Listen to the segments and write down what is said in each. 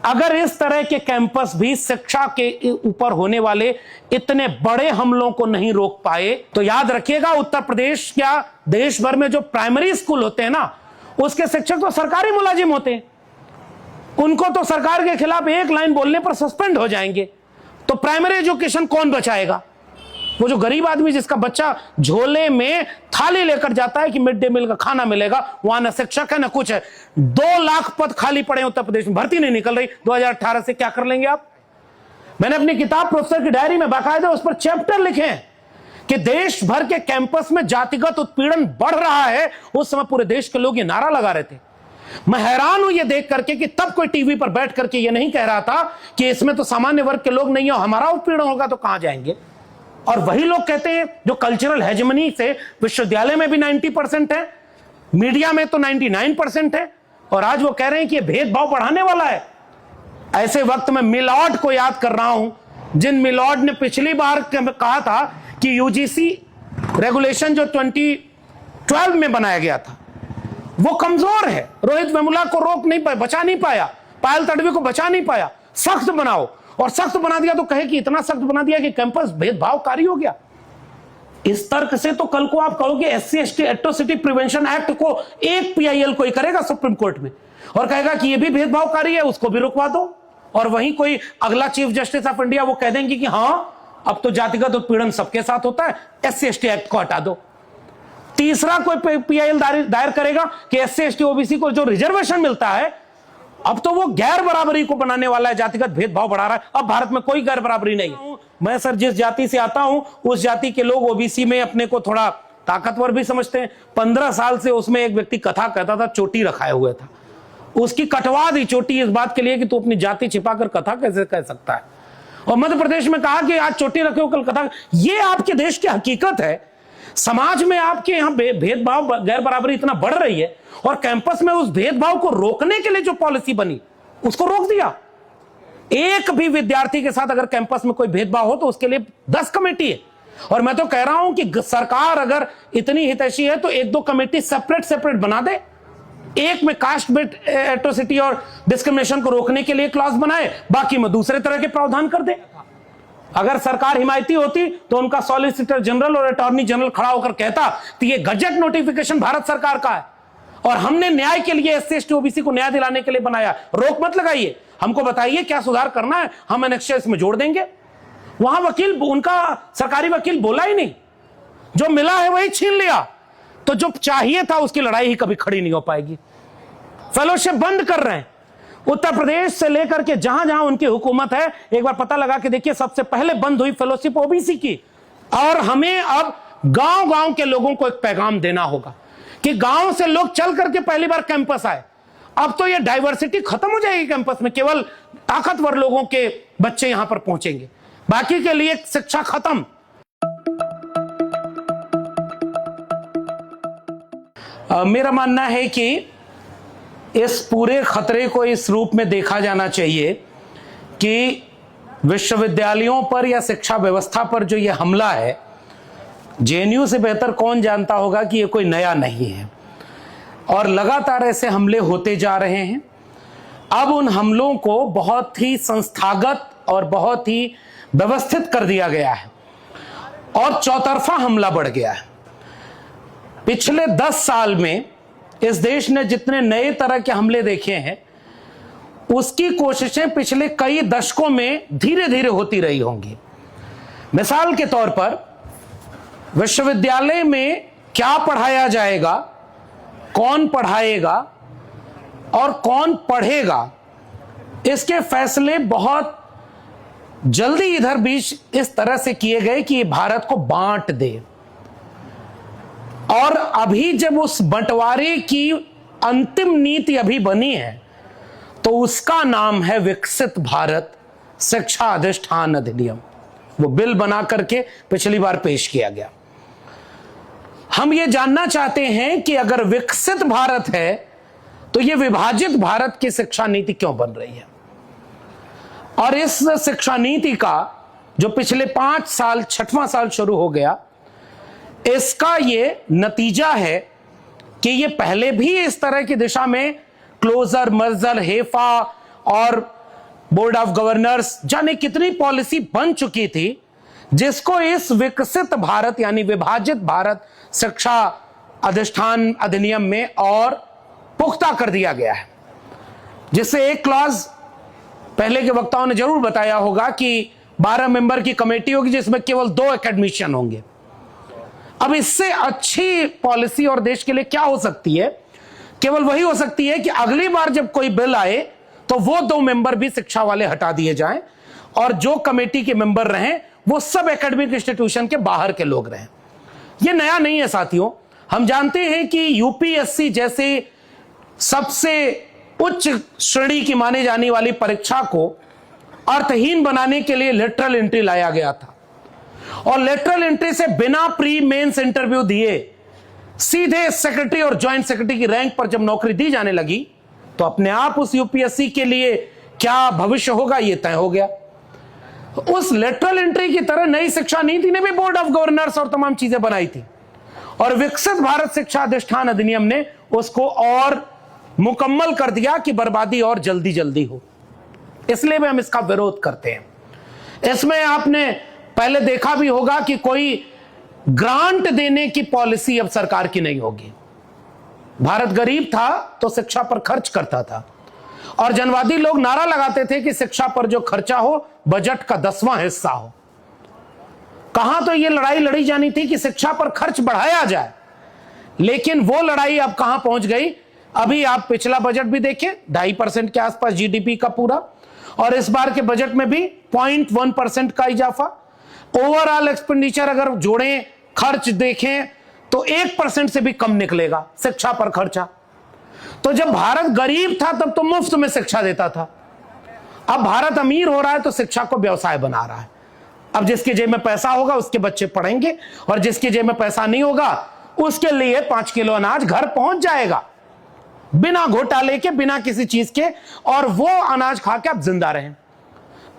अगर इस तरह के कैंपस भी शिक्षा के ऊपर होने वाले इतने बड़े हमलों को नहीं रोक पाए, तो याद रखिएगा उत्तर प्रदेश या देश भर में जो प्राइमरी स्कूल होते हैं ना, उसके शिक्षक तो सरकारी मुलाजिम होते हैं। उनको तो सरकार के खिलाफ एक लाइन बोलने पर सस्पेंड हो जाएंगे। तो प्राइमरी एजुकेशन कौन बचाएगा? वो जो गरीब आदमी जिसका बच्चा झोले में थाली लेकर जाता है कि मिड डे मील का खाना मिलेगा, वहां ना शिक्षक है ना कुछ है। 2 लाख पद खाली पड़े उत्तर प्रदेश में, भर्ती नहीं निकल रही। 2018 से क्या कर लेंगे आप? मैंने अपनी किताब प्रोफेसर की डायरी में बाकायदा उस पर चैप्टर लिखे हैं कि देश भर के कैंपस में जातिगत उत्पीड़न बढ़ रहा है। उस समय पूरे देश के लोग ये नारा लगा रहे थे। मैं हैरान हूं ये देख करके कि तब कोई टीवी पर बैठ करके ये नहीं कह रहा था कि इसमें तो सामान्य वर्ग के लोग नहीं है, हमारा उत्पीड़न होगा तो कहां जाएंगे। और वही लोग कहते हैं जो कल्चरल हेजेमनी से विश्वविद्यालय में भी 90% है, मीडिया में तो 99% है, और आज वो कह रहे हैं कि ये भेदभाव बढ़ाने वाला है। ऐसे वक्त में मिलॉर्ड को याद कर रहा हूं, जिन मिलॉर्ड ने पिछली बार कहा था कि यूजीसी रेगुलेशन जो 2012 में बनाया गया था वो कमजोर है, रोहित वेमुला को रोक नहीं पाया, बचा नहीं पाया, पायल तडवी को बचा नहीं पाया, सख्त बनाओ। और सख्त बना दिया तो कहे कि इतना सख्त बना दिया कि कैंपस भेदभावकारी हो गया। इस तर्क से तो कल को आप कहोगे SC ST atrocity prevention act को एक PIL कोई करेगा सुप्रीम कोर्ट में और कहेगा कि यह भी भेदभावकारी है, उसको भी रुकवा दो। और वहीं कोई अगला चीफ जस्टिस ऑफ इंडिया वो कह देंगे कि हां अब तो जातिगत उत्पीड़न सबके साथ होता है, SC ST एक्ट को हटा दो। तीसरा कोई PIL दायर करेगा कि SC ST OBC को जो रिजर्वेशन मिलता है अब तो वो गैर बराबरी को बनाने वाला है, जातिगत भेदभाव बढ़ा रहा है। अब भारत में कोई गैर बराबरी नहीं है। मैं सर जिस जाति से आता हूं उस जाति के लोग OBC में अपने को थोड़ा ताकतवर भी समझते हैं। 15 साल से उसमें एक व्यक्ति कथा कहता था, चोटी रखाए हुए था, उसकी कटवा दी चोटी इस बात के लिए कि तू अपनी जाति छिपाकर कथा कैसे कह सकता है। और मध्य प्रदेश में कहा कि आज चोटी रखे हो कल कथा। ये आपके देश की हकीकत है। समाज में आपके यहां भेदभाव गैर बराबरी इतना बढ़ रही है और कैंपस में उस भेदभाव को रोकने के लिए जो पॉलिसी बनी उसको रोक दिया। एक भी विद्यार्थी के साथ अगर कैंपस में कोई भेदभाव हो तो उसके लिए 10 कमेटी है। और मैं तो कह रहा हूं कि सरकार अगर इतनी हितैषी है तो 1-2 कमेटी सेपरेट बना दे। एक में कास्ट बेस्ड एट्रोसिटी और डिस्क्रिमिनेशन को रोकने के लिए क्लॉज बनाए, बाकी में दूसरे तरह के प्रावधान कर दे। अगर सरकार हिमायती होती तो उनका सॉलिसिटर जनरल और अटॉर्नी जनरल खड़ा होकर कहता कि ये गजट नोटिफिकेशन भारत सरकार का है और हमने न्याय के लिए SC ST OBC को न्याय दिलाने के लिए बनाया। रोक मत लगाइए, हमको बताइए क्या सुधार करना है, हम एनेक्स इसमें जोड़ देंगे। वहां वकील, उनका सरकारी वकील बोला ही नहीं, जो मिला है वही छीन लिया। तो जो चाहिए था उसकी लड़ाई ही कभी खड़ी नहीं हो पाएगी। फेलोशिप बंद कर रहे हैं उत्तर प्रदेश से लेकर के जहां जहां उनकी हुकूमत है। एक बार पता लगा के देखिए, सबसे पहले बंद हुई फेलोशिप OBC की। और हमें अब गांव गांव के लोगों को एक पैगाम देना होगा कि गांव से लोग चल करके पहली बार कैंपस आए। अब तो ये डाइवर्सिटी खत्म हो जाएगी कैंपस में, केवल ताकतवर लोगों के बच्चे यहां पर पहुंचेंगे, बाकी के लिए शिक्षा खत्म। मेरा मानना है कि इस पूरे खतरे को इस रूप में देखा जाना चाहिए कि विश्वविद्यालयों पर या शिक्षा व्यवस्था पर जो ये हमला है, JNU से बेहतर कौन जानता होगा कि ये कोई नया नहीं है और लगातार ऐसे हमले होते जा रहे हैं। अब उन हमलों को बहुत ही संस्थागत और बहुत ही व्यवस्थित कर दिया गया है और चौतरफा हमला बढ़ गया है। पिछले 10 साल में इस देश ने जितने नए तरह के हमले देखे हैं उसकी कोशिशें पिछले कई दशकों में धीरे धीरे होती रही होंगी। मिसाल के तौर पर विश्वविद्यालय में क्या पढ़ाया जाएगा, कौन पढ़ाएगा और कौन पढ़ेगा, इसके फैसले बहुत जल्दी इधर बीच इस तरह से किए गए कि भारत को बांट दे। और अभी जब उस बंटवारे की अंतिम नीति अभी बनी है तो उसका नाम है विकसित भारत शिक्षा अधिष्ठान अधिनियम। वो बिल बना करके पिछली बार पेश किया गया। हम ये जानना चाहते हैं कि अगर विकसित भारत है तो ये विभाजित भारत की शिक्षा नीति क्यों बन रही है। और इस शिक्षा नीति का जो पिछले 5 साल 6वां साल शुरू हो गया, इसका ये नतीजा है कि ये पहले भी इस तरह की दिशा में क्लोजर, मर्जर, हेफा और बोर्ड ऑफ गवर्नर्स, जाने कितनी पॉलिसी बन चुकी थी जिसको इस विकसित भारत यानी विभाजित भारत शिक्षा अधिष्ठान अधिनियम में और पुख्ता कर दिया गया है, जिससे एक क्लॉज पहले के वक्ताओं ने जरूर बताया होगा कि 12 मेंबर की कमेटी होगी जिसमें केवल 2 एकेडमिशियन होंगे। अब इससे अच्छी पॉलिसी और देश के लिए क्या हो सकती है? केवल वही हो सकती है कि अगली बार जब कोई बिल आए तो वो 2 मेंबर भी शिक्षा वाले हटा दिए जाएं और जो कमेटी के मेंबर रहें वो सब एकेडमिक इंस्टीट्यूशन के बाहर के लोग रहें। ये नया नहीं है साथियों, हम जानते हैं कि यूपीएससी जैसे सबसे उच्च श्रेणी की मानी जाने वाली परीक्षा को अर्थहीन बनाने के लिए लेटरल एंट्री लाया गया था और लेटरल एंट्री से बिना प्री मेंस इंटरव्यू दिए सीधे सेक्रेटरी और ज्वाइंट सेक्रेटरी की रैंक पर जब नौकरी दी जाने लगी तो अपने आप उस यूपीएससी के लिए क्या भविष्य होगा यह तय हो गया। उस लेटरल एंट्री की तरह नई शिक्षा नीति ने भी बोर्ड ऑफ गवर्नर्स और तमाम चीजें बनाई थी और विकसित भारत शिक्षा अधिष्ठान अधिनियम ने उसको और मुकम्मल कर दिया कि बर्बादी और जल्दी जल्दी हो। इसलिए भी हम इसका विरोध करते हैं। इसमें आपने पहले देखा भी होगा कि कोई ग्रांट देने की पॉलिसी अब सरकार की नहीं होगी। भारत गरीब था तो शिक्षा पर खर्च करता था और जनवादी लोग नारा लगाते थे कि शिक्षा पर जो खर्चा हो बजट का 10वां हिस्सा हो। कहां तो यह लड़ाई लड़ी जानी थी कि शिक्षा पर खर्च बढ़ाया जाए, लेकिन वो लड़ाई अब कहां पहुंच गई? अभी आप पिछला बजट भी देखें, 2.5% के आसपास जीडीपी का पूरा, और इस बार के बजट में भी 0.1% का इजाफा। ओवरऑल एक्सपेंडिचर अगर जोड़ें, खर्च देखें तो 1% से भी कम निकलेगा शिक्षा पर खर्चा। तो जब भारत गरीब था तब तो मुफ्त में शिक्षा देता था, अब भारत अमीर हो रहा है तो शिक्षा को व्यवसाय बना रहा है। अब जिसके जेब में पैसा होगा उसके बच्चे पढ़ेंगे और जिसके जेब में पैसा नहीं होगा उसके लिए 5 किलो अनाज घर पहुंच जाएगा बिना घोटाले के, बिना किसी चीज के, और वो अनाज खा के आप जिंदा रहें।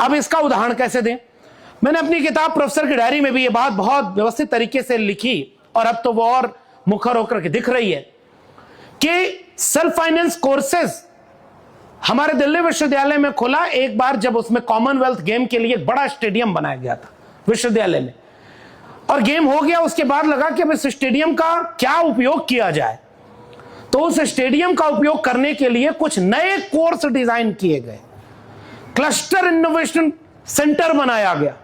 अब इसका उदाहरण कैसे दें? मैंने अपनी किताब प्रोफेसर की डायरी में भी ये बात बहुत व्यवस्थित तरीके से लिखी और अब तो वो और मुखर होकर के दिख रही है कि सेल्फ फाइनेंस कोर्सेज हमारे दिल्ली विश्वविद्यालय में खुला एक बार जब उसमें कॉमनवेल्थ गेम के लिए एक बड़ा स्टेडियम बनाया गया था विश्वविद्यालय में, और गेम हो गया। उसके बाद लगा कि अब इस स्टेडियम का क्या उपयोग किया जाए, तो उस स्टेडियम का उपयोग करने के लिए कुछ नए कोर्स डिजाइन किए गए, क्लस्टर इनोवेशन सेंटर बनाया गया।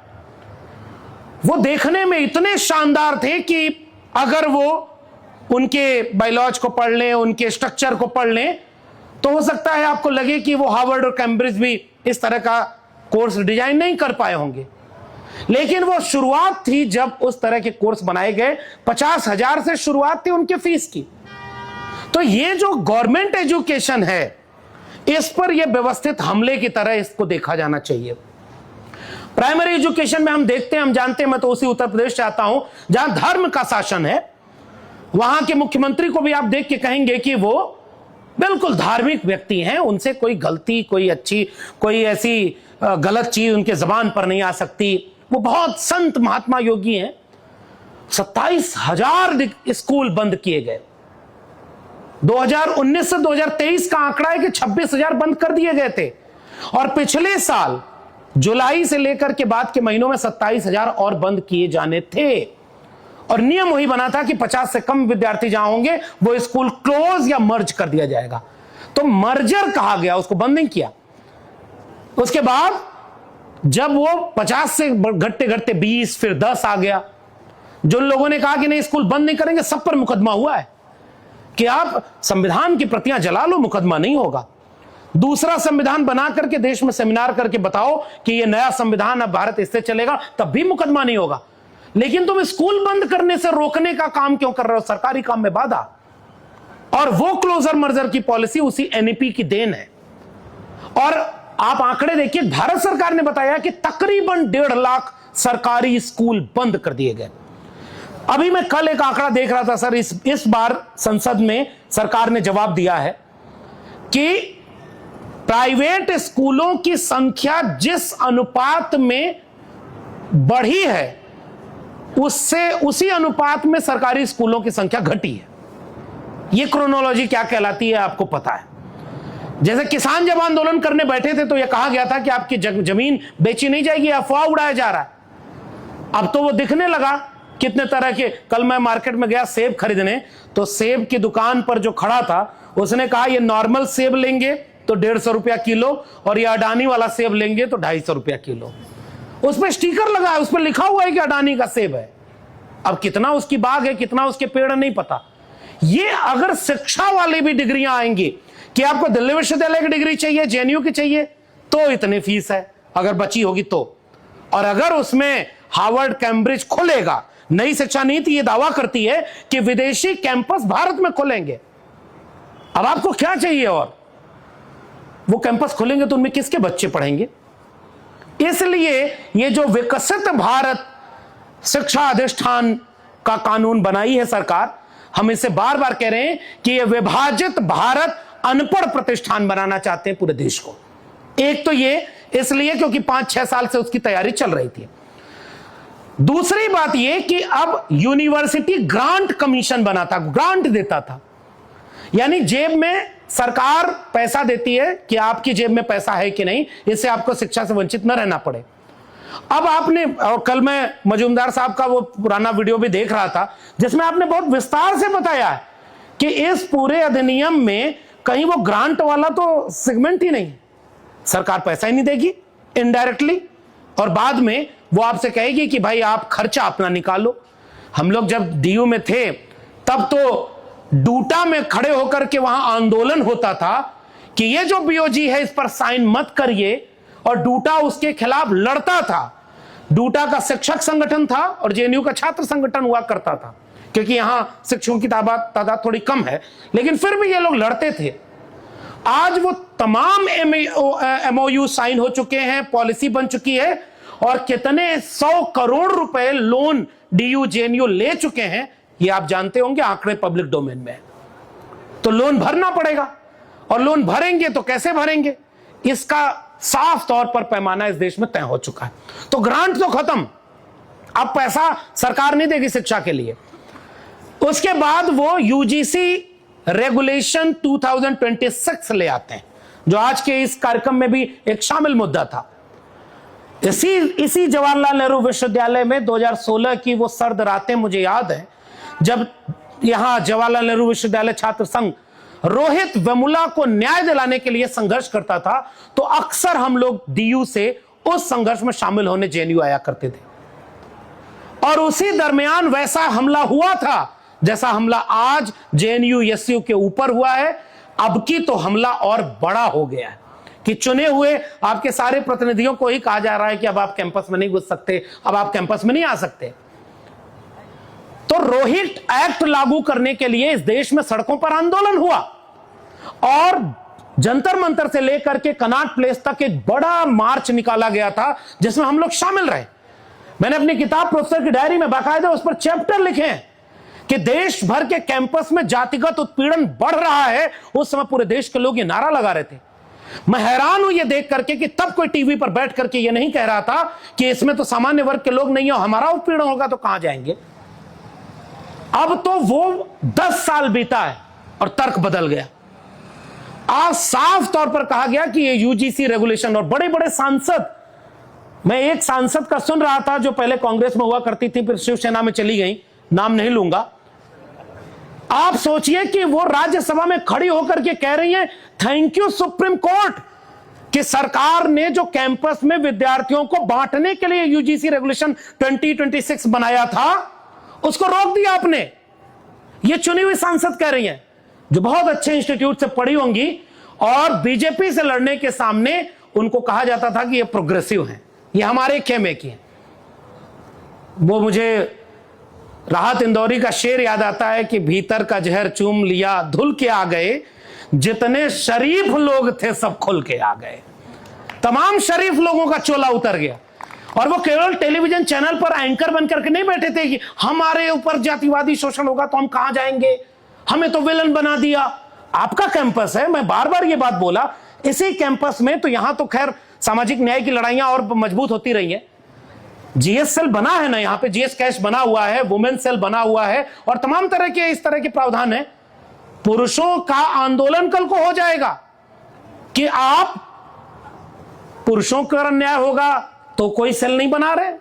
वो देखने में इतने शानदार थे कि अगर वो उनके बायोलॉजी को पढ़ लें, उनके स्ट्रक्चर को पढ़ लें, तो हो सकता है आपको लगे कि वो हार्वर्ड और कैम्ब्रिज भी इस तरह का कोर्स डिजाइन नहीं कर पाए होंगे। लेकिन वो शुरुआत थी जब उस तरह के कोर्स बनाए गए। 50,000 से शुरुआत थी उनके फीस की। तो ये जो गवर्नमेंट एजुकेशन है इस पर यह व्यवस्थित हमले की तरह इसको देखा जाना चाहिए। प्राइमरी एजुकेशन में हम देखते हैं, हम जानते हैं, मैं तो उसी उत्तर प्रदेश से आता हूं जहां धर्म का शासन है। वहां के मुख्यमंत्री को भी आप देख के कहेंगे कि वो बिल्कुल धार्मिक व्यक्ति हैं, उनसे कोई गलती, कोई अच्छी, कोई ऐसी गलत चीज उनके जबान पर नहीं आ सकती। वो बहुत संत महात्मा योगी हैं। 27,000 स्कूल बंद किए गए। 2019 से 2023 का आंकड़ा है कि 26,000 बंद कर दिए गए थे और पिछले साल जुलाई से लेकर के बाद के महीनों में 27,000 और बंद किए जाने थे। और नियम वही बना था कि 50 से कम विद्यार्थी जहां होंगे वो स्कूल क्लोज या मर्ज कर दिया जाएगा। तो मर्जर कहा गया, उसको बंद नहीं किया। उसके बाद जब वो 50 से घटते घटते 20 फिर 10 आ गया, जो लोगों ने कहा कि नहीं स्कूल बंद नहीं करेंगे, सब पर मुकदमा हुआ है कि आप संविधान की प्रतियां जला लो, मुकदमा नहीं होगा। दूसरा संविधान बना करके देश में सेमिनार करके बताओ कि ये नया संविधान अब भारत इससे चलेगा, तब भी मुकदमा नहीं होगा। लेकिन तुम स्कूल बंद करने से रोकने का काम क्यों कर रहे हो? सरकारी काम में बाधा। और वो क्लोजर मर्जर की पॉलिसी उसी एनईपी की देन है। और आप आंकड़े देखिए, भारत सरकार ने बताया कि तकरीबन 1.5 लाख सरकारी स्कूल बंद कर दिए गए। अभी मैं कल एक आंकड़ा देख रहा था सर, इस बार संसद में सरकार ने जवाब दिया है कि प्राइवेट स्कूलों की संख्या जिस अनुपात में बढ़ी है उससे उसी अनुपात में सरकारी स्कूलों की संख्या घटी है। यह क्रोनोलॉजी क्या कहलाती है आपको पता है जैसे किसान जब आंदोलन करने बैठे थे तो यह कहा गया था कि आपकी जमीन बेची नहीं जाएगी, अफवाह उड़ाया जा रहा है। अब तो वो दिखने लगा कितने तरह के। कल मैं मार्केट में गया सेब खरीदने, तो सेब की दुकान पर जो खड़ा था उसने कहा ये नॉर्मल सेब लेंगे तो 150 रुपया किलो, और ये अडानी वाला सेब लेंगे तो 250 रुपया किलो। उस पर स्टिकर लगा है, उस पर लिखा हुआ है कि अडानी का सेब है। अब कितना उसकी बाग है, कितना उसके पेड़ नहीं पता। ये अगर शिक्षा वाली भी डिग्रियां आएंगी कि आपको दिल्ली विश्वविद्यालय की डिग्री चाहिए, जेएनयू की चाहिए, तो इतनी फीस है अगर बची होगी तो। और अगर उसमें हार्वर्ड कैम्ब्रिज खुलेगा, नई शिक्षा नीति ये दावा करती है कि विदेशी कैंपस भारत में खुलेंगे। अब आपको क्या चाहिए? और वो कैंपस खुलेंगे तो उनमें किसके बच्चे पढ़ेंगे? इसलिए ये जो विकसित भारत शिक्षा अधिष्ठान का कानून बनाई है सरकार, हम इसे बार बार कह रहे हैं कि ये विभाजित भारत अनपढ़ प्रतिष्ठान बनाना चाहते हैं पूरे देश को। एक तो ये इसलिए क्योंकि 5-6 साल से उसकी तैयारी चल रही थी। दूसरी बात ये कि अब यूनिवर्सिटी ग्रांट कमीशन बना था, ग्रांट देता था, यानी जेब में सरकार पैसा देती है कि आपकी जेब में पैसा है कि नहीं, इससे आपको शिक्षा से वंचित न रहना पड़े। अब आपने, और कल मैं मजूमदार साहब का वो पुराना वीडियो भी देख रहा था जिसमें आपने बहुत विस्तार से बताया है कि इस पूरे अधिनियम में कहीं वो ग्रांट वाला तो सेगमेंट ही नहीं, सरकार पैसा ही नहीं देगी इनडायरेक्टली, और बाद में वो आपसे कहेगी कि भाई आप खर्चा अपना निकालो। हम लोग जब डीयू में थे तब तो डूटा में खड़े होकर के वहां आंदोलन होता था कि ये जो बीओजी है इस पर साइन मत करिए, और डूटा उसके खिलाफ लड़ता था। डूटा का शिक्षक संगठन था और जेएनयू का छात्र संगठन हुआ करता था, क्योंकि यहां शिक्षकों की तादाद थोड़ी कम है, लेकिन फिर भी ये लोग लड़ते थे। आज वो तमाम एमओयू साइन हो चुके हैं, पॉलिसी बन चुकी है, और कितने 100 करोड़ रुपए लोन डीयू जेएनयू ले चुके हैं ये आप जानते होंगे, आंकड़े पब्लिक डोमेन में। तो लोन भरना पड़ेगा, और लोन भरेंगे तो कैसे भरेंगे, इसका साफ तौर पर पैमाना इस देश में तय हो चुका है। तो ग्रांट तो खत्म, अब पैसा सरकार नहीं देगी शिक्षा के लिए। उसके बाद वो यूजीसी रेगुलेशन 2026 ले आते हैं, जो आज के इस कार्यक्रम में भी एक शामिल मुद्दा था। इसी जवाहरलाल नेहरू विश्वविद्यालय में 2016 की वो सर्द रातें मुझे याद है, जब यहां जवाहरलाल नेहरू विश्वविद्यालय छात्र संघ रोहित वेमुला को न्याय दिलाने के लिए संघर्ष करता था, तो अक्सर हम लोग डीयू से उस संघर्ष में शामिल होने जेएनयू आया करते थे। और उसी दरमियान वैसा हमला हुआ था जैसा हमला आज जेएनयू एसयू के ऊपर हुआ है। अब की तो हमला और बड़ा हो गया है कि चुने हुए आपके सारे प्रतिनिधियों को ही कहा जा रहा है कि अब आप कैंपस में नहीं घुस सकते, अब आप कैंपस में नहीं आ सकते। तो रोहित एक्ट लागू करने के लिए इस देश में सड़कों पर आंदोलन हुआ, और जंतर मंतर से लेकर के कनॉट प्लेस तक एक बड़ा मार्च निकाला गया था जिसमें हम लोग शामिल रहे। मैंने अपनी किताब प्रोफेसर की डायरी में बाकायदा उस पर चैप्टर लिखे हैं कि देश भर के कैंपस में जातिगत उत्पीड़न बढ़ रहा है। उस समय पूरे देश के लोग ये नारा लगा रहे थे। मैं हैरान हूं ये देख करके कि तब कोई टीवी पर बैठ करके ये नहीं कह रहा था कि इसमें तो सामान्य वर्ग के लोग नहीं हो, हमारा उत्पीड़न होगा तो कहां जाएंगे। अब तो वो 10 साल बीता है और तर्क बदल गया। आज साफ तौर पर कहा गया कि ये यूजीसी रेगुलेशन, और बड़े बड़े सांसद, मैं एक सांसद का सुन रहा था जो पहले कांग्रेस में हुआ करती थी फिर शिवसेना में चली गई, नाम नहीं लूंगा। आप सोचिए कि वो राज्यसभा में खड़ी होकर के कह रही है थैंक यू सुप्रीम कोर्ट कि सरकार ने जो कैंपस में विद्यार्थियों को बांटने के लिए यूजीसी रेगुलेशन 2026 बनाया था उसको रोक दिया आपने। ये चुनी हुई सांसद कह रही हैं जो बहुत अच्छे इंस्टीट्यूट से पढ़ी होंगी, और बीजेपी से लड़ने के सामने उनको कहा जाता था कि ये प्रोग्रेसिव हैं, ये हमारे खेमे की हैं। वो मुझे राहत इंदौरी का शेर याद आता है कि भीतर का जहर चूम लिया धुल के आ गए, जितने शरीफ लोग थे सब खुल के आ गए। तमाम शरीफ लोगों का चोला उतर गया, और वो केवल टेलीविजन चैनल पर एंकर बनकर के नहीं बैठे थे कि हमारे ऊपर जातिवादी शोषण होगा तो हम कहां जाएंगे, हमें तो विलन बना दिया। आपका कैंपस है, मैं बार बार ये बात बोला, इसी कैंपस में तो यहां तो खैर सामाजिक न्याय की लड़ाइयां और मजबूत होती रही हैं। जीएस सेल बना है ना, यहां पे जीएस कैश बना हुआ है, वुमेन सेल बना हुआ है, और तमाम तरह के इस तरह के प्रावधान है। पुरुषों का आंदोलन कल को हो जाएगा, कि आप पुरुषों का अन्याय होगा तो कोई सेल नहीं बना रहे।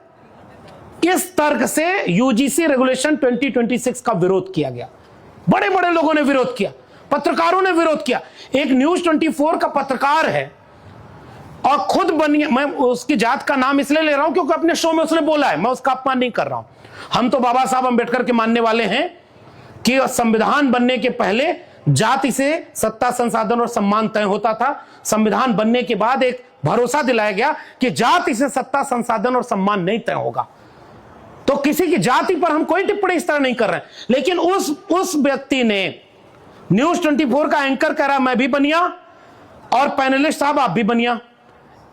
इस तर्क से यूजीसी रेगुलेशन 2026 का विरोध किया गया। बड़े बड़े लोगों ने विरोध किया, पत्रकारों ने विरोध किया। एक न्यूज 24 का पत्रकार है और खुद बनी, मैं उसकी जात का नाम इसलिए ले रहा हूं क्योंकि अपने शो में उसने बोला है, मैं उसका अपमान नहीं कर रहा हूं। हम तो बाबा साहब अंबेडकर के मानने वाले हैं कि संविधान बनने के पहले जाति से सत्ता, संसाधन और सम्मान तय होता था। संविधान बनने के बाद एक भरोसा दिलाया गया कि जाति से सत्ता, संसाधन और सम्मान नहीं तय होगा। तो किसी की जाति पर हम कोई टिप्पणी इस तरह नहीं कर रहे हैं, लेकिन उस व्यक्ति ने न्यूज 24 का एंकर कह रहा मैं भी बनिया और पैनलिस्ट साहब आप भी बनिया।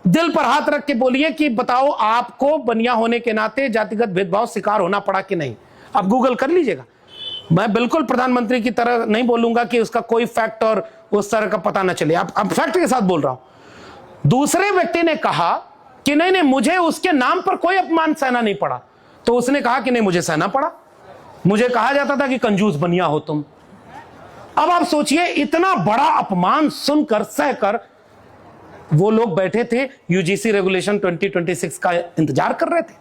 दिल पर हाथ रख के बोलिए कि बताओ आपको बनिया होने के नाते जातिगत भेदभाव शिकार होना पड़ा कि नहीं। आप गूगल कर लीजिएगा। मैं बिल्कुल प्रधानमंत्री की तरह नहीं बोलूंगा कि उसका कोई फैक्ट और उस तरह का पता ना चले। आप फैक्ट के साथ बोल रहा हूं। दूसरे व्यक्ति ने कहा कि नहीं नहीं मुझे उसके नाम पर कोई अपमान सहना नहीं पड़ा, तो उसने कहा कि नहीं मुझे सहना पड़ा, मुझे कहा जाता था कि कंजूस बनिया हो तुम। अब आप सोचिए, इतना बड़ा अपमान सुनकर सहकर वो लोग बैठे थे, यूजीसी रेगुलेशन 2026 का इंतजार कर रहे थे।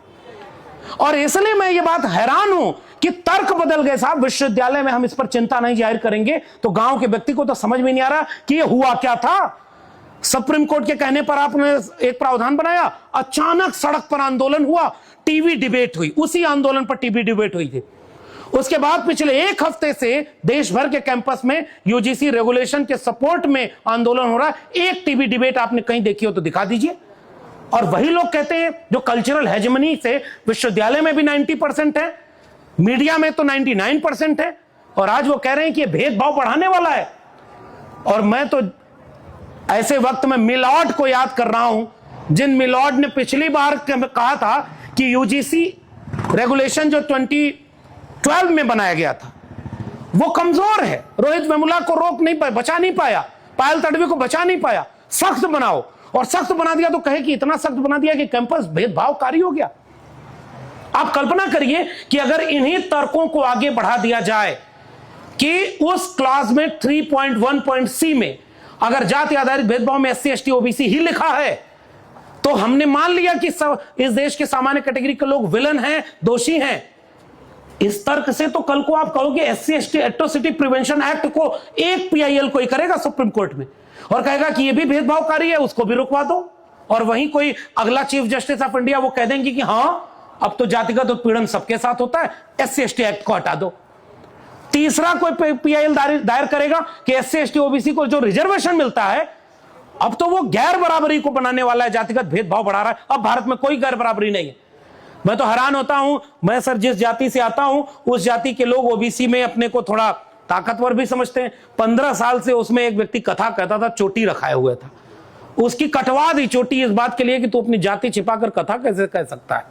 और इसलिए मैं ये बात हैरान हूं कि तर्क बदल गए साहब। विश्वविद्यालय में हम इस पर चिंता नहीं जाहिर करेंगे तो गांव के व्यक्ति को तो समझ में नहीं आ रहा कि ये हुआ क्या था। सुप्रीम कोर्ट के कहने पर आपने एक प्रावधान बनाया, अचानक सड़क पर आंदोलन हुआ, टीवी डिबेट हुई, उसी आंदोलन पर टीवी डिबेट हुई थी। उसके बाद पिछले एक हफ्ते से देश भर के कैंपस में यूजीसी रेगुलेशन के सपोर्ट में आंदोलन हो रहा है। एक टीवी डिबेट आपने कहीं देखी हो तो दिखा दीजिए। और वही लोग कहते हैं जो कल्चरल हेजेमनी से विश्वविद्यालय में भी 90% है, मीडिया में तो 99% है, और आज वो कह रहे हैं कि ये भेदभाव बढ़ाने वाला है। और मैं तो ऐसे वक्त में मिलॉर्ड को याद कर रहा हूं, जिन मिलॉर्ड ने पिछली बार कहा था कि यूजीसी रेगुलेशन जो 2012 में बनाया गया था वो कमजोर है, रोहित वेमुला को रोक नहीं पाया, बचा नहीं पाया, पायल तडवी को बचा नहीं पाया, सख्त बनाओ। और सख्त बना दिया तो कहे कि इतना सख्त बना दिया कि कैंपस भेदभावकारी हो गया। आप कल्पना करिए कि अगर इन्हीं तर्कों को आगे बढ़ा दिया जाए कि उस क्लास में 3.1.c में अगर जाति आधारित भेदभाव में SC ST OBC ही लिखा है तो हमने मान लिया कि इस देश के सामान्य कैटेगरी के लोग विलन हैं, दोषी हैं। इस तर्क से तो कल को आप कहोगे SC ST atrocity prevention act को एक PIL कोई करेगा सुप्रीम कोर्ट में और कहेगा कि यह भी भेदभावकारी है, उसको भी रुकवा दो। और वहीं कोई अगला चीफ जस्टिस ऑफ इंडिया वो कह देंगे कि हां अब तो जातिगत उत्पीड़न सबके साथ होता है, SC ST एक्ट को हटा दो। तीसरा कोई PIL दायर करेगा कि SC ST OBC को जो रिजर्वेशन मिलता है अब तो वो गैर बराबरी को बनाने वाला है, जातिगत भेदभाव बढ़ा रहा है। अब भारत में कोई गैर बराबरी नहीं है। मैं तो हैरान होता हूं, मैं सर जिस जाति से आता हूं उस जाति के लोग OBC में अपने को थोड़ा ताकतवर भी समझते हैं। 15 साल से उसमें एक व्यक्ति कथा कहता था, चोटी रखाए हुए था, उसकी कटवा दी चोटी इस बात के लिए कि तू अपनी जाति छिपाकर कथा कैसे कह सकता है।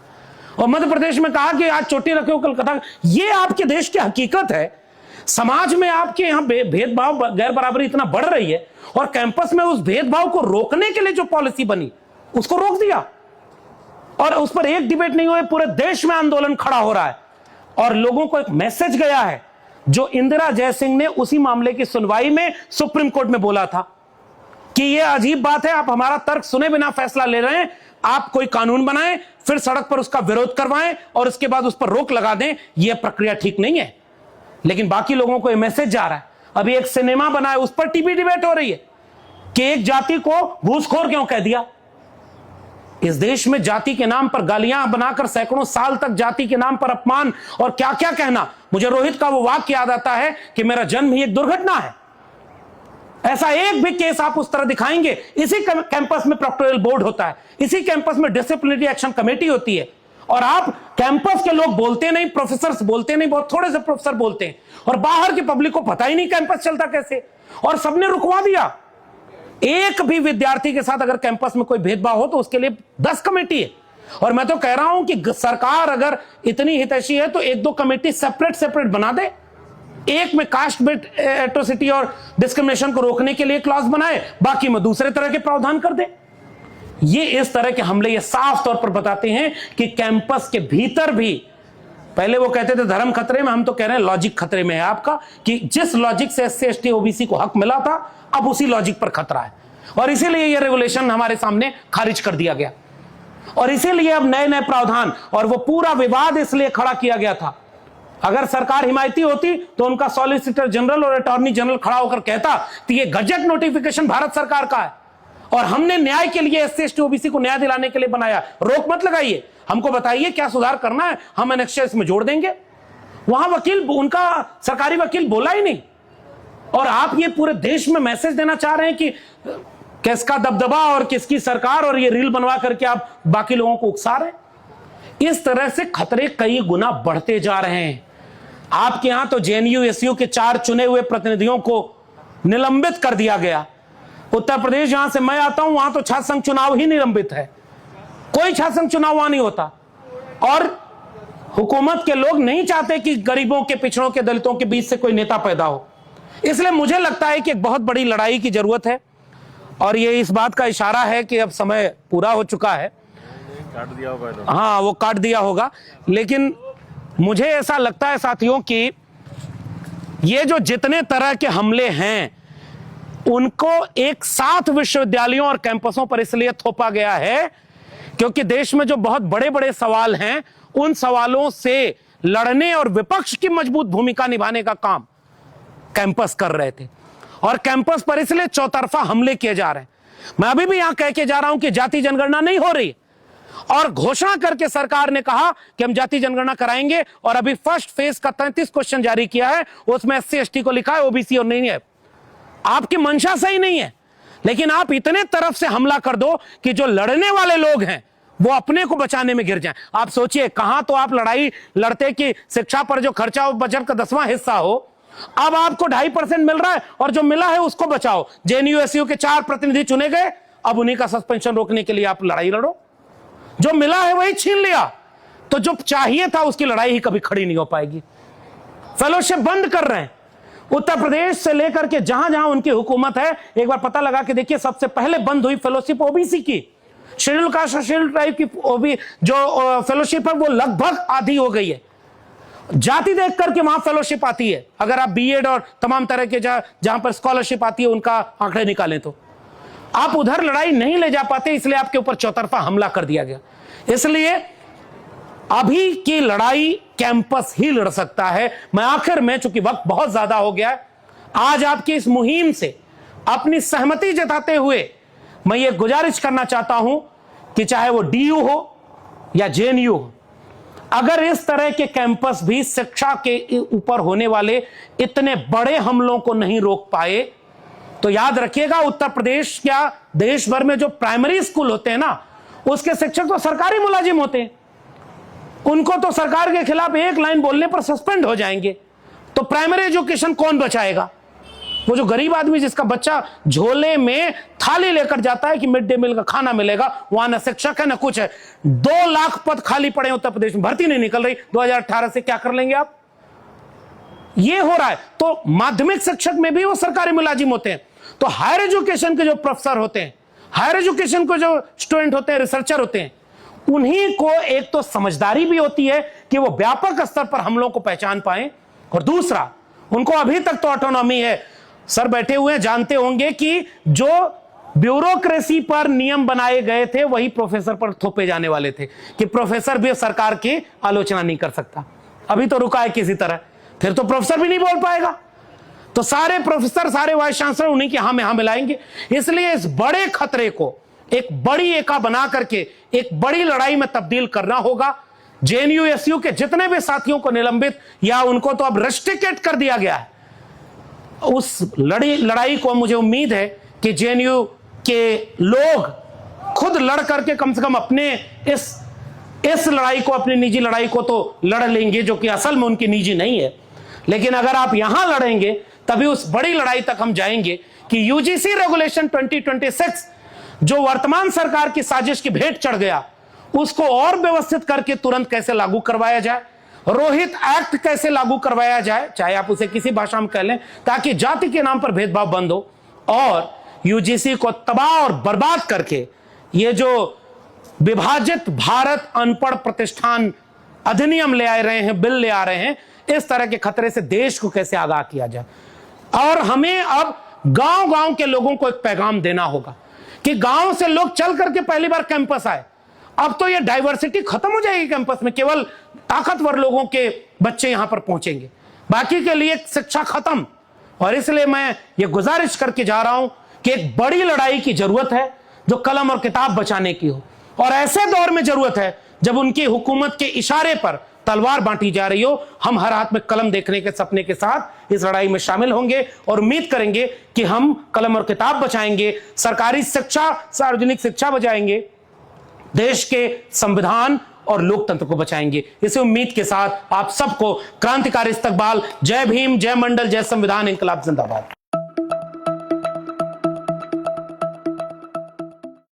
और मध्य प्रदेश में कहा कि आज चोटी रखे हो कल कथा। ये आपके देश की हकीकत है। समाज में आपके यहां भेदभाव, गैर बराबरी इतना बढ़ रही है और कैंपस में उस भेदभाव को रोकने के लिए जो पॉलिसी बनी उसको रोक दिया और उस पर एक डिबेट नहीं हुए, पूरे देश में आंदोलन खड़ा हो रहा है। और लोगों को एक मैसेज गया है जो इंदिरा जयसिंह ने उसी मामले की सुनवाई में सुप्रीम कोर्ट में बोला था कि यह अजीब बात है, आप हमारा तर्क सुने बिना फैसला ले रहे हैं, आप कोई कानून बनाएं फिर सड़क पर उसका विरोध करवाएं और उसके बाद उस पर रोक लगा दें, यह प्रक्रिया ठीक नहीं है। लेकिन बाकी लोगों को यह मैसेज जा रहा है। अभी एक सिनेमा बना है, उस पर टीवी डिबेट हो रही है कि एक जाति को घूसखोर क्यों कह दिया। इस देश में जाति के नाम पर गालियां बनाकर सैकड़ों साल तक जाति के नाम पर अपमान और क्या क्या कहना। मुझे रोहित का वो वाक्य याद आता है कि मेरा जन्म ही एक दुर्घटना है। ऐसा एक भी केस आप उस तरह दिखाएंगे। इसी कैंपस में प्रोक्टोरियल बोर्ड होता है, इसी कैंपस में डिसिप्लिनरी एक्शन कमेटी होती है और आप कैंपस के लोग बोलते नहीं, प्रोफेसर बोलते नहीं, बहुत थोड़े से प्रोफेसर बोलते हैं और बाहर की पब्लिक को पता ही नहीं कैंपस चलता कैसे, और सबने रुकवा दिया। एक भी विद्यार्थी के साथ अगर कैंपस में कोई भेदभाव हो तो उसके लिए 10 कमेटी है। और मैं तो कह रहा हूं कि सरकार अगर इतनी हितैषी है तो 1-2 कमेटी सेपरेट बना दे। एक में कास्ट बेस्ड एट्रोसिटी और डिस्क्रिमिनेशन को रोकने के लिए क्लॉज बनाए, बाकी में दूसरे तरह के प्रावधान कर दे। ये इस तरह के हमले ये साफ तौर पर बताते हैं कि कैंपस के भीतर भी, पहले वो कहते थे धर्म खतरे में, हम तो कह रहे हैं लॉजिक खतरे में है आपका, कि जिस लॉजिक से SC ST OBC को हक मिला था अब उसी लॉजिक पर खतरा है। और इसीलिए यह रेगुलेशन हमारे सामने खारिज कर दिया गया, और इसीलिए अब नए नए प्रावधान और वो पूरा विवाद इसलिए खड़ा किया गया था। अगर सरकार हिमायती होती तो उनका सॉलिसिटर जनरल और अटॉर्नी जनरल खड़ा होकर कहता कि ये गजट नोटिफिकेशन भारत सरकार का है और हमने न्याय के लिए SC ST OBC को न्याय दिलाने के लिए बनाया, रोक मत लगाइए, हमको बताइए क्या सुधार करना है, हम एनेक्सचर इसमें जोड़ देंगे। वहां वकील, उनका सरकारी वकील बोला ही नहीं, और आप ये पूरे देश में मैसेज देना चाह रहे हैं कि किसका दबदबा और किसकी सरकार, और ये रील बनवा करके आप बाकी लोगों को उकसा रहे हैं। इस तरह से खतरे कई गुना बढ़ते जा रहे हैं। आपके यहां तो JNU SU के 4 चुने हुए प्रतिनिधियों को निलंबित कर दिया गया। उत्तर प्रदेश जहां से मैं आता हूं वहां तो छात्र संघ चुनाव ही निलंबित है, कोई छात्र संघ चुनाव वहां नहीं होता, और हुकूमत के लोग नहीं चाहते कि गरीबों के, पिछड़ों के, दलितों के बीच से कोई नेता पैदा हो। इसलिए मुझे लगता है कि एक बहुत बड़ी लड़ाई की जरूरत है, और ये इस बात का इशारा है कि अब समय पूरा हो चुका है। काट दिया होगा, हाँ वो काट दिया होगा, लेकिन मुझे ऐसा लगता है साथियों कि ये जो जितने तरह के हमले हैं उनको एक साथ विश्वविद्यालयों और कैंपसों पर इसलिए थोपा गया है क्योंकि देश में जो बहुत बड़े बड़े सवाल हैं उन सवालों से लड़ने और विपक्ष की मजबूत भूमिका निभाने का काम कैंपस कर रहे थे, और कैंपस पर इसलिए चौतरफा हमले किए जा रहे हैं। मैं अभी भी यहां कह के जा रहा हूं कि जाति जनगणना नहीं हो रही, और घोषणा करके सरकार ने कहा कि हम जाति जनगणना कराएंगे, और अभी फर्स्ट फेज का 33 क्वेश्चन जारी किया है, उसमें SC ST को लिखा है, OBC और नहीं है। आपकी मंशा सही नहीं है, लेकिन आप इतने तरफ से हमला कर दो कि जो लड़ने वाले लोग हैं वो अपने को बचाने में गिर जाएं। आप सोचिए, कहां तो आप लड़ाई लड़ते कि शिक्षा पर जो खर्चा हो बजट का 10वां हिस्सा हो, अब आपको 2.5% मिल रहा है, और जो मिला है उसको बचाओ। JNU SU के 4 प्रतिनिधि चुने गए, अब उन्हीं का सस्पेंशन रोकने के लिए आप लड़ाई लड़ो। जो मिला है वही छीन लिया, तो जो चाहिए था उसकी लड़ाई ही कभी खड़ी नहीं हो पाएगी। फेलोशिप बंद कर रहे हैं उत्तर प्रदेश से लेकर के जहां जहां उनकी हुकूमत है। एक बार पता लगा कि देखिए, सबसे पहले बंद हुई फेलोशिप OBC की, शेड्यूल कास्ट और शेड्यूल ट्राइब की जो फेलोशिप है वो लगभग आधी हो गई है। जाति देख करके वहां फेलोशिप आती है, अगर आप B.Ed और तमाम तरह के जहां पर स्कॉलरशिप आती है उनका आंकड़े निकालें तो आप उधर लड़ाई नहीं ले जा पाते, इसलिए आपके ऊपर चौतरफा हमला कर दिया गया। इसलिए अभी की लड़ाई कैंपस ही लड़ सकता है। मैं आखिर में, चूंकि वक्त बहुत ज्यादा हो गया है, आज आपकी इस मुहिम से अपनी सहमति जताते हुए मैं ये गुजारिश करना चाहता हूं कि चाहे वो DU हो या JNU हो, अगर इस तरह के कैंपस भी शिक्षा के ऊपर होने वाले इतने बड़े हमलों को नहीं रोक पाए तो याद रखिएगा, उत्तर प्रदेश क्या देश भर में जो प्राइमरी स्कूल होते हैं ना, उसके शिक्षक तो सरकारी मुलाजिम होते हैं, उनको तो सरकार के खिलाफ एक लाइन बोलने पर सस्पेंड हो जाएंगे। तो प्राइमरी एजुकेशन कौन बचाएगा? वो जो गरीब आदमी जिसका बच्चा झोले में थाली लेकर जाता है कि मिड डे मील का खाना मिलेगा, वहां न शिक्षक है न कुछ है। 2 लाख पद खाली पड़े उत्तर प्रदेश में, भर्ती नहीं निकल रही। 2018 से क्या कर लेंगे आप? ये हो रहा है। तो माध्यमिक शिक्षक में भी वो सरकारी मुलाजिम होते हैं, तो हायर एजुकेशन के जो प्रोफेसर होते हैं, हायर एजुकेशन के जो स्टूडेंट होते हैं, रिसर्चर होते हैं, उन्हीं को एक तो समझदारी भी होती है कि वो व्यापक स्तर पर हमलों को पहचान पाए, और दूसरा उनको अभी तक तो ऑटोनॉमी है। सर बैठे हुए हैं, जानते होंगे कि जो ब्यूरोक्रेसी पर नियम बनाए गए थे वही प्रोफेसर पर थोपे जाने वाले थे कि प्रोफेसर भी सरकार की आलोचना नहीं कर सकता। अभी तो रुका है किसी तरह, फिर तो प्रोफेसर भी नहीं बोल पाएगा। तो सारे प्रोफेसर, सारे वाइस चांसलर उन्हीं के हां में हां मिलाएंगे। इसलिए इस बड़े खतरे को एक बड़ी एका बना करके एक बड़ी लड़ाई में तब्दील करना होगा। JNU SU के जितने भी साथियों को निलंबित या उनको तो अब रेस्ट्रिकेट कर दिया गया है, उस लड़ाई को मुझे उम्मीद है कि JNU के लोग खुद लड़ करके कम से कम अपने इस लड़ाई को, अपनी निजी लड़ाई को तो लड़ लेंगे, जो कि असल में उनकी निजी नहीं है। लेकिन अगर आप यहां लड़ेंगे तभी उस बड़ी लड़ाई तक हम जाएंगे कि UGC रेगुलेशन 2026 जो वर्तमान सरकार की साजिश की भेंट चढ़ गया, उसको और व्यवस्थित करके तुरंत कैसे लागू करवाया जाए, रोहित एक्ट कैसे लागू करवाया जाए, चाहे आप उसे किसी भाषा में कह लें, ताकि जाति के नाम पर भेदभाव बंद हो, और UGC को तबाह और बर्बाद करके ये जो विभाजित भारत अनपढ़ प्रतिष्ठान अधिनियम ले आ रहे हैं, बिल ले आ रहे हैं, इस तरह के खतरे से देश को कैसे आगाह किया जाए। और हमें अब गांव गांव के लोगों को एक पैगाम देना होगा कि गांव से लोग चल करके पहली बार कैंपस आए। अब तो ये डाइवर्सिटी खत्म हो जाएगी कैंपस में, केवल ताकतवर लोगों के बच्चे यहां पर पहुंचेंगे, बाकी के लिए शिक्षा खत्म। और इसलिए मैं ये गुजारिश करके जा रहा हूं कि एक बड़ी लड़ाई की जरूरत है जो कलम और किताब बचाने की हो, और ऐसे दौर में जरूरत है जब उनकी हुकूमत के इशारे पर तलवार बांटी जा रही हो। हम हर हाथ में कलम देखने के सपने के साथ इस लड़ाई में शामिल होंगे और उम्मीद करेंगे कि हम कलम और किताब बचाएंगे, सरकारी शिक्षा, सार्वजनिक शिक्षा बचाएंगे, देश के संविधान और लोकतंत्र को बचाएंगे। इसी उम्मीद के साथ आप सबको क्रांतिकारी इस्तकबाल। जय भीम, जय मंडल, जय संविधान, इंकलाब जिंदाबाद।